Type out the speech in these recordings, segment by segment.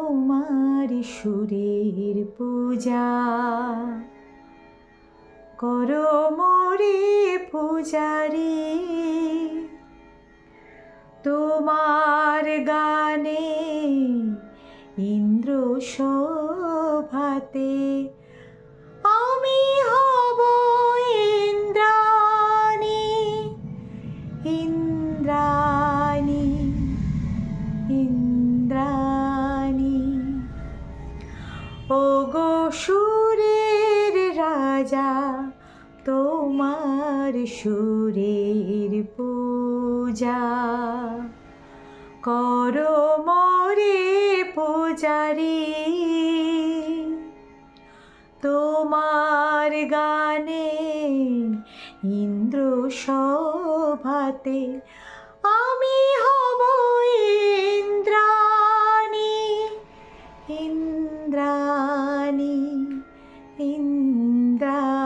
তোমার সুরের পূজা করো মোরে পূজারি, তোমার গানে ইন্দ্র শোভাতে আমি হব ইন্দ্রাণী, ইন্দ্রাণী, ইন্দ্রাণী। ওগো সুরের রাজা, তোমার সুরের পূজা করো মোরে পূজারি, তোমার গানে ইন্দ্র শোভাতে আমি হব ইন্দ্রাণী, ইন্দ্রাণী, ইন্দ্রাণী।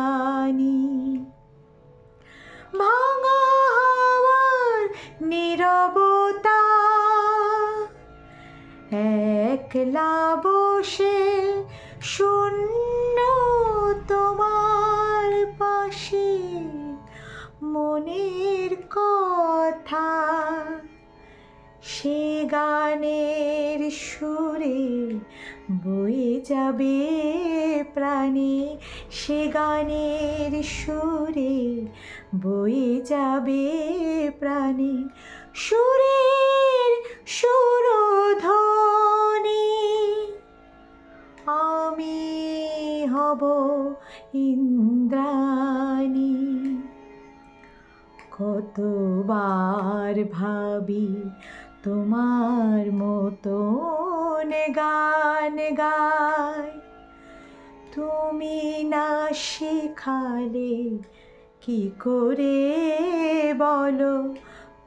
ভাঙা হাওয়ার নীরবতা একলা বসে শূন্য তোমার পাশে মনের কথা, সে গানের সুরে বয়ে যাবে প্রাণে, সে গানের সুরে বয়ে যাবে প্রাণে। সুরের সুরধ্বনি আমি হব ইন্দ্রাণী। কতবার ভাবি তোমার মতন গান গাই, তুমি না শেখালে কি করে বলো,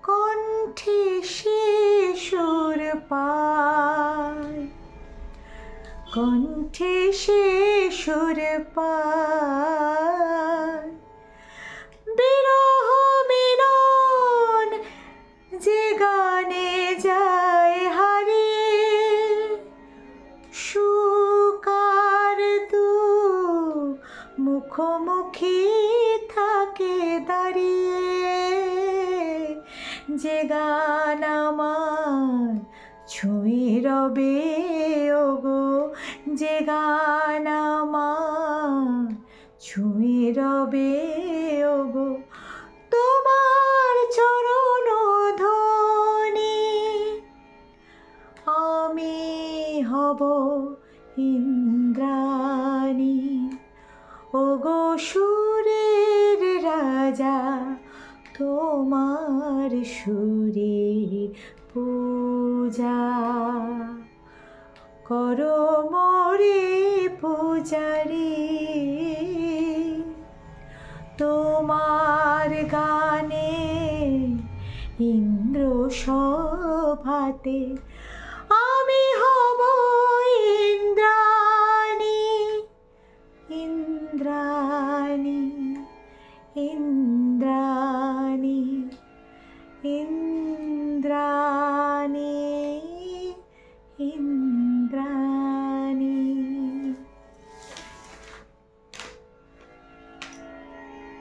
কণ্ঠে সে সুর পায়, কণ্ঠে সে সুর পায়। বিরহ মিলন যে গানে যায় হারিয়ে, সুখ আর দুঃখ মুখোমুখি থাকে দাঁড়িয়ে, যে গান আমার ছুঁয়ে রবে ওগো, যে গান আমার ছুঁয়ে রবে ওগো, তোমার চরণ ধ্বনি আমি হব ইন্দ্রাণী। ওগো সুরের রাজা, তোমার সুরের পূজা করো মোরে পূজারি, তোমার গানে ইন্দ্র শোভাতে আমি হব ইন্দ্রাণী, ইন্দ্রাণী, ইন্দ্রাণী।